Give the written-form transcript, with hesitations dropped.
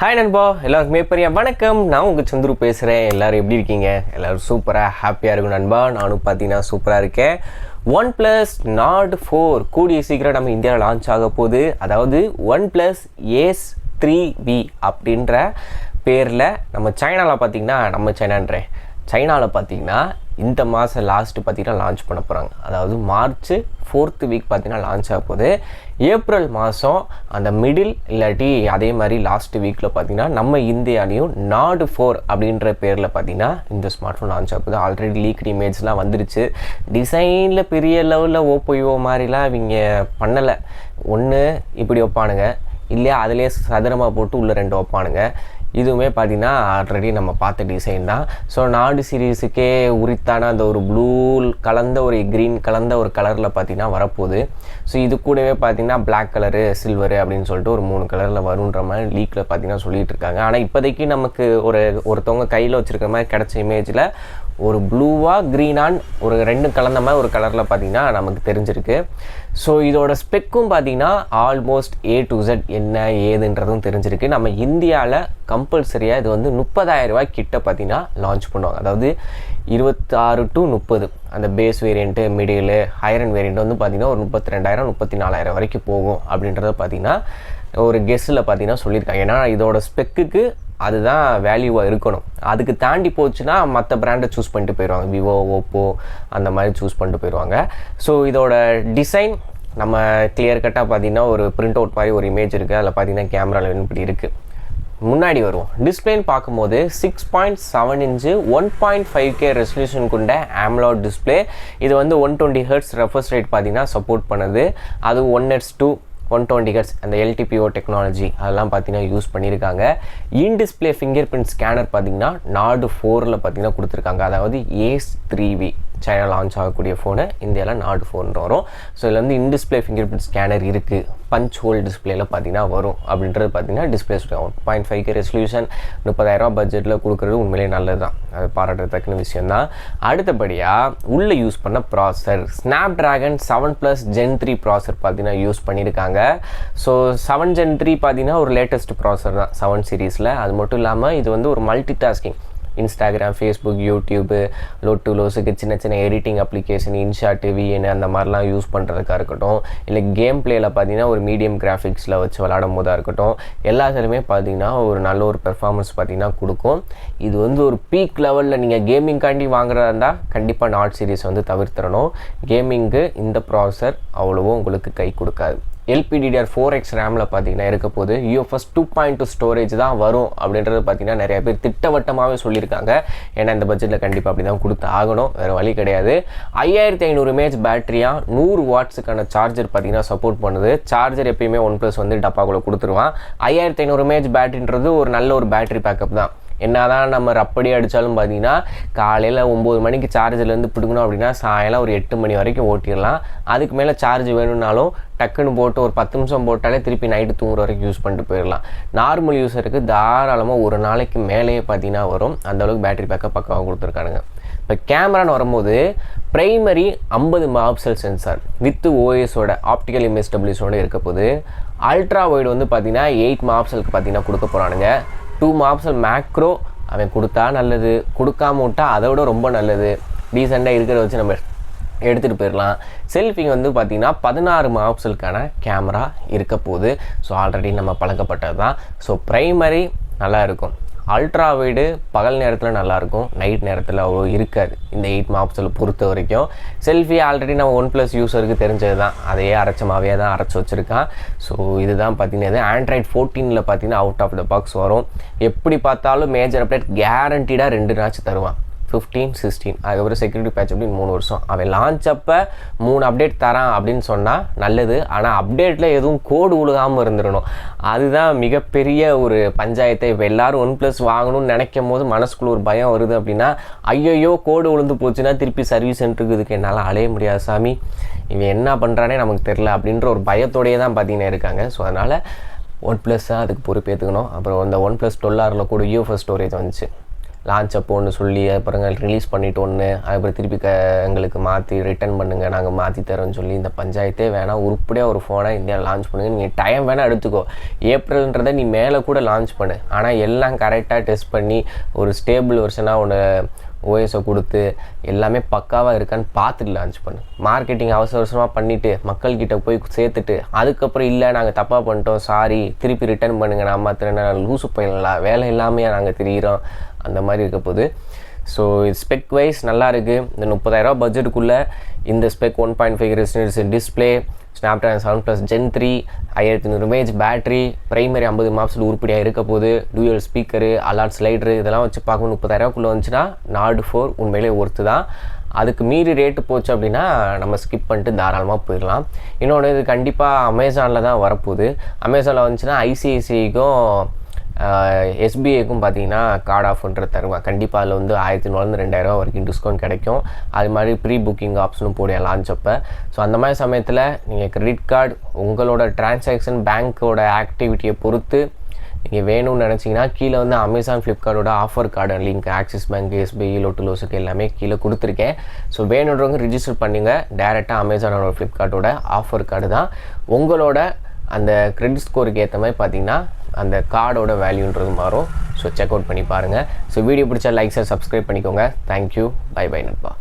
Hi நண்பா, எல்லாருக்குமே பெரிய வணக்கம். நான் உங்கள் சந்துரு பேசுகிறேன். எல்லோரும் எப்படி இருக்கீங்க? எல்லோரும் சூப்பராக ஹாப்பியாக இருக்கும் நண்பா. நானும் பார்த்தீங்கன்னா சூப்பராக இருக்கேன். OnePlus Nord 4 கூடிய சீக்கிரம் நம்ம இந்தியாவில் லான்ச் ஆக போகுது. அதாவது OnePlus Ace 3V அப்படின்ற பேரில் நம்ம சைனாவில் பார்த்திங்கன்னா சைனாவில் பார்த்திங்கன்னா இந்த மாதம் லாஸ்ட்டு பார்த்திங்கன்னா லான்ச் பண்ண போகிறாங்க. அதாவது மார்ச் 4th வீக் பார்த்திங்கன்னா லான்ச் ஆக போகுது. ஏப்ரல் மாதம் அந்த மிடில் இல்லாட்டி அதே மாதிரி லாஸ்ட் வீக்கில் பார்த்திங்கன்னா நம்ம இந்தியாலையும் Nord 4 அப்படின்ற பேரில் பார்த்திங்கன்னா இந்த ஸ்மார்ட் ஃபோன் லான்ச் ஆக போகுது. ஆல்ரெடி லீக்டு இமேஜ்லாம் வந்துருச்சு. டிசைனில் பெரிய லெவலில் ஓப்போ மாதிரிலாம் இவங்க பண்ணலை. ஒன்று இப்படி வைப்பானுங்க, இல்லையா அதிலே சதுரமாக போட்டு உள்ளே 2 வைப்பானுங்க. இதுவுமே பார்த்திங்கன்னா ஆல்ரெடி நம்ம பார்த்த டிசைன் தான். ஸோ நாடு சீரீஸுக்கே உரித்தான அந்த ஒரு ப்ளூ கலந்த ஒரு க்ரீன் கலந்த ஒரு கலரில் பார்த்திங்கன்னா வரப்போகுது. ஸோ இது கூடவே பார்த்திங்கன்னா பிளாக் கலரு, சில்வரு அப்படின்னு சொல்லிட்டு ஒரு 3 கலரில் வருன்ற மாதிரி லீக்கில் பார்த்திங்கன்னா சொல்லிகிட்டு இருக்காங்க. ஆனால் இப்போதைக்கு நமக்கு ஒருத்தவங்க கையில் வச்சுருக்கிற மாதிரி கிடச்ச இமேஜில் ஒரு ப்ளூவாக க்ரீனான் ஒரு 2 கலந்த மாதிரி ஒரு கலரில் பார்த்திங்கன்னா நமக்கு தெரிஞ்சிருக்கு. ஸோ இதோட ஸ்பெக்கும் பார்த்திங்கன்னா ஆல்மோஸ்ட் A to Z என்ன ஏதுன்றதும் தெரிஞ்சிருக்கு. நம்ம இந்தியாவில் கம்பல்சரியாக இது வந்து 30,000 ரூபாய் கிட்ட பார்த்திங்கன்னா லான்ச் பண்ணுவாங்க. அதாவது 26 to 30 அந்த பேஸ் வேரியண்ட்டு, மிடில், ஹையரன் வேரியண்ட் வந்து பார்த்திங்கன்னா ஒரு 32,000 34,000 வரைக்கும் போகும் அப்படின்றத பார்த்திங்கன்னா ஒரு கெஸ்ஸில் பார்த்திங்கன்னா சொல்லியிருக்காங்க. ஏன்னா இதோட ஸ்பெக்குக்கு அதுதான் வேல்யூவாக இருக்கணும். அதுக்கு தாண்டி போச்சுன்னா மற்ற பிராண்டை சூஸ் பண்ணிட்டு போயிடுவாங்க. விவோ, ஓப்போ அந்த மாதிரி சூஸ் பண்ணிட்டு போயிடுவாங்க. ஸோ இதோட டிசைன் நம்ம கிளியர் கட்டாக பார்த்திங்கன்னா ஒரு பிரிண்ட் அவுட் மாதிரி ஒரு இமேஜ் இருக்குது. அதில் பார்த்திங்கன்னா கேமராவில் இப்படி இருக்குது. முன்னாடி வருவோம். டிஸ்பிளேன்னு பார்க்கும்போது 6.7 இன்ச்சு 1.5K ரெசல்யூஷன் கொண்ட AMOLED டிஸ்பிளே. இது வந்து 120 Hz ரெஃப்ரெஷ் ரேட் பார்த்திங்கன்னா சப்போர்ட் பண்ணுது. அது 1Hz to 120 Hz அந்த LTPO டெக்னாலஜி அதெல்லாம் பார்த்திங்கன்னா யூஸ் பண்ணியிருக்காங்க. In display finger print scanner பார்த்திங்கன்னா Nord 4ல் பார்த்திங்கன்னா கொடுத்துருக்காங்க. அதாவது Ace 3V சைனா லான்ச் ஆகக்கூடிய ஃபோனு இந்தியாவில் Nord 4 வரும். ஸோ இதில் வந்து in display finger print scanner இருக்குது. பஞ்ச் ஹோல் டிஸ்பிளேயில் பார்த்திங்கன்னா வரும். அப்படின்றது பார்த்திங்கன்னா டிஸ்பிளே 1.5K ரெசல்யூஷன் 30,000 ரூபா பட்ஜெட்டில் கொடுக்குறது உண்மையிலேயே நல்லது தான். அது பாராட்டத்தக்க விஷயந்தான். அடுத்தபடியாக உள்ளே யூஸ் பண்ண ப்ராசஸர் Snapdragon 7+ Gen 3 ப்ராசஸர் பார்த்திங்கன்னா யூஸ் பண்ணியிருக்காங்க. ஸோ 7 Gen 3 பார்த்திங்கன்னா ஒரு லேட்டஸ்ட் ப்ராசஸர் தான் 7 சீரீஸில். அது மட்டும் இல்லாமல் இது வந்து ஒரு multitasking, Instagram, Facebook, YouTube, லோஸுக்கு சின்ன சின்ன எடிட்டிங் அப்ளிகேஷன், இன்ஷாட்டு, VN அந்த மாதிரிலாம் யூஸ் பண்ணுறதுக்காக இருக்கட்டும், இல்லை கேம் பிளேயில் பார்த்தீங்கன்னா ஒரு மீடியம் கிராஃபிக்ஸில் வச்சு விளாடும் போதாக இருக்கட்டும், எல்லாத்துலேயுமே பார்த்தீங்கன்னா ஒரு நல்ல ஒரு பெர்ஃபார்மன்ஸ் பார்த்தீங்கன்னா கொடுக்கும். இது வந்து ஒரு பீக் லெவலில் நீங்கள் கேமிங்காண்டி வாங்குறதா இருந்தால் கண்டிப்பாக Nord சீரிஸ் வந்து தவிர்த்திடணும். கேமிங்கு இந்த ப்ராசஸர் அவ்வளவோ உங்களுக்கு கை கொடுக்காது. LPDDR4X ரேமில் பார்த்தீங்கன்னா இருக்க போது UFS 2.2 ஸ்டோரேஜ் தான் வரும் அப்படின்றது பார்த்தீங்கன்னா நிறைய பேர் திட்டவட்டமாகவே சொல்லியிருக்காங்க. ஏன்னா இந்த பட்ஜெட்டில் கண்டிப்பாக அப்படி தான் கொடுத்து ஆகணும், வேறு வழி கிடையாது. 5500 mAh பேட்டரியாக 100 வாட்ஸுக்கான சார்ஜர் பார்த்தீங்கன்னா சப்போர்ட் பண்ணுது. சார்ஜர் எப்பயுமே OnePlus வந்து டப்பாக்குள்ளே கொடுத்துருவான். 5500 mAh பேட்டரின்றது ஒரு நல்ல ஒரு பேட்டரி பேக்கப் தான். என்னதான் நம்ம ரப்படி அடித்தாலும் பார்த்தீங்கன்னா காலையில் 9 மணிக்கு சார்ஜர்லேருந்து பிடிக்கணும் அப்படின்னா சாயங்காலம் ஒரு 8 மணி வரைக்கும் ஓட்டிடலாம். அதுக்கு மேலே சார்ஜ் வேணும்னாலும் டக்குன்னு போட்டு ஒரு 10 நிமிஷம் போட்டாலே திருப்பி நைட்டு தூங்குற வரைக்கும் யூஸ் பண்ணிட்டு போயிடலாம். நார்மல் யூஸருக்கு தாராளமாக ஒரு நாளைக்கு மேலேயே பார்த்தீங்கன்னா வரும். அந்தளவுக்கு பேட்டரி பேக்கப் பக்காவாக கொடுத்துருக்கானுங்க. இப்போ கேமரான்னு வரும்போது ப்ரைமரி 50 மெகாபிக்சல் சென்சார் வித் OSோட ஆப்டிக்கல் இமேஜ் ஸ்டெபிலைசரோடு இருக்க போது. அல்ட்ரா வைடு வந்து பார்த்தீங்கன்னா 8 மெகாபிக்சலுக்கு பார்த்தீங்கன்னா கொடுக்க போகிறானுங்க. 2 மெகாபிக்சல் மேக்ரோ அவன் கொடுத்தா நல்லது, கொடுக்காம விட்டால் அதை விட ரொம்ப நல்லது. டீசெண்டாக இருக்கிறத வச்சு நம்ம எடுத்துகிட்டு போயிடலாம். செல்ஃபிங் வந்து பார்த்திங்கன்னா 16 மெகாபிக்சலுக்கான கேமரா இருக்க போகுது. ஸோ ஆல்ரெடி நம்ம பழக்கப்பட்டது தான். ஸோ ப்ரைமரி நல்லா இருக்கும். அல்ட்ரா வைடு பகல் நேரத்தில் நல்லாயிருக்கும், நைட் நேரத்தில் அவ்வளோ இருக்காது இந்த 8 மெகாபிக்சல் பொறுத்த வரைக்கும். செல்ஃபி ஆல்ரெடி நம்ம OnePlus யூஸருக்கு தெரிஞ்சது தான், அதையே அரைச்சமாகவே தான் அரைச்சி வச்சுருக்கான். ஸோ இதுதான் பார்த்தீங்கன்னா Android 14ல் பார்த்தீங்கன்னா அவுட் ஆஃப் த பாக்ஸ் வரும். எப்படி பார்த்தாலும் மேஜர் அப்டேட் கேரண்டீடாக 2 நாச்சு தருவான். 15, 16 அதுக்கப்புறம் செக்யூரிட்டி பேட்ச் அப்படின்னு 3 வருஷம். அவன் லான்ச் அப்போ 3 அப்டேட் தரான் அப்படின்னு சொன்னால் நல்லது. ஆனால் அப்டேட்டில் எதுவும் கோடு விழுகாமல் இருந்துடணும். அதுதான் மிகப்பெரிய ஒரு பஞ்சாயத்தை. இப்போ எல்லோரும் OnePlus வாங்கணும்னு நினைக்கும் போது மனசுக்குள்ள ஒரு பயம் வருது அப்படின்னா, ஐயோ கோடு விழுந்து போச்சுன்னா திருப்பி சர்வீஸ் சென்டருக்கு இதுக்கு என்னால் அலைய முடியாது சாமி, இவன் என்ன பண்ணுறானே நமக்கு தெரில அப்படின்ற ஒரு பயத்தோடையே தான் பார்த்தீங்கன்னா இருக்காங்க. ஸோ அதனால் OnePlus தான் அதுக்கு பொறுப்பேற்றுக்கணும். அப்புறம் அந்த OnePlus 12Rல கூட UFS ஸ்டோரேஜ் வந்துச்சு. லான்ச் அப்போ ஒன்று சொல்லி அப்புறம் ரிலீஸ் பண்ணிவிட்டு ஒன்று அதுக்கப்புறம் திருப்பி எங்களுக்கு மாற்றி ரிட்டர்ன் பண்ணுங்கள் நாங்கள் மாற்றி தரோன்னு சொல்லி இந்த பஞ்சாயத்தே வேணாம். உருப்படியாக ஒரு ஃபோனை இந்தியாவில் லான்ச் பண்ணுங்கள். நீங்கள் டைம் வேணால் எடுத்துக்கோ, ஏப்ரல்ன்றதை நீ மேலே கூட லான்ச் பண்ணு, ஆனால் எல்லாம் கரெக்டாக டெஸ்ட் பண்ணி ஒரு ஸ்டேபிள் வெர்ஷனாக ஒன்று ஓஎஸை கொடுத்து எல்லாமே பக்காவாக இருக்கான்னு பார்த்துட்டு லான்ச் பண்ணு. மார்க்கெட்டிங் அவசரமாக பண்ணிவிட்டு மக்கள்கிட்ட போய் சேர்த்துட்டு அதுக்கப்புறம் இல்லை நாங்கள் தப்பாக பண்ணிட்டோம் சாரி திருப்பி ரிட்டர்ன் பண்ணுங்கள் நான் மாத்திரம் லூசு போயிடலாம் வேலை இல்லாமையாக நாங்கள் திரிகிறோம் அந்த மாதிரி இருக்க போது. ஸோ ஸ்பெக் வைஸ் நல்லா இருக்குது. இந்த 30,000 பட்ஜெட்டுக்குள்ளே இந்த spec 1.5 residence display, Snapdragon 7+ Gen 3, 1500 mAh battery, primary 50 மாப்ஸில் உருப்படியாக இருக்க போது, டூயல் ஸ்பீக்கரு, அலாட் ஸ்லைடரு இதெல்லாம் வச்சு பார்க்கணும். 30,000 வந்துச்சுன்னா நார்டு 4 உண்மையிலே ஒர்த்து தான். அதுக்கு மீறி ரேட்டு போச்சு அப்படின்னா நம்ம ஸ்கிப் பண்ணிட்டு தாராளமாக போயிடலாம். இன்னொன்று இது கண்டிப்பாக அமேசானில் தான் வரப்போகுது. அமேசானில் வந்துச்சுன்னா ஐசிஐசிஐக்கும் எஸ்பிஐக்கும் பார்த்தீங்கன்னா கார்டு ஆஃப்ன்ற தருவேன். கண்டிப்பாக அதில் வந்து 1,400-2,000 வரைக்கும் டிஸ்கவுண்ட் கிடைக்கும். அது மாதிரி ப்ரீ புக்கிங் ஆப்ஷனும் போடுவேன் லான்ச் அப்போ. ஸோ அந்த மாதிரி சமயத்தில் நீங்கள் கிரெடிட் கார்டு உங்களோட டிரான்சாக்ஷன் பேங்க்கோட ஆக்டிவிட்டியை பொறுத்து நீங்கள் வேணும்னு நினச்சிங்கன்னா கீழே வந்து அமேசான் ஃப்ளிப்கார்ட்டோட offer card link Axis bank, SBI, லோட்டுலோஸுக்கு எல்லாமே கீழே கொடுத்துருக்கேன். ஸோ வேணுன்றவங்க ரிஜிஸ்டர் பண்ணிங்க. டேரெக்டாக அமேசானோட ஃப்ளிப்கார்ட்டோட ஆஃபர் கார்டு தான் உங்களோட அந்த கிரெடிட் ஸ்கோருக்கு ஏற்ற மாதிரி பார்த்தீங்கன்னா அந்த கார்டோட வேல்யூன்றது மாறும். ஸோ செக் அவுட் பண்ணி பாருங்கள். ஸோ வீடியோ பிடிச்சா லைக், ஷேர், சப்ஸ்கிரைப் பண்ணிக்கோங்க. தேங்க்யூ. பை நண்பா.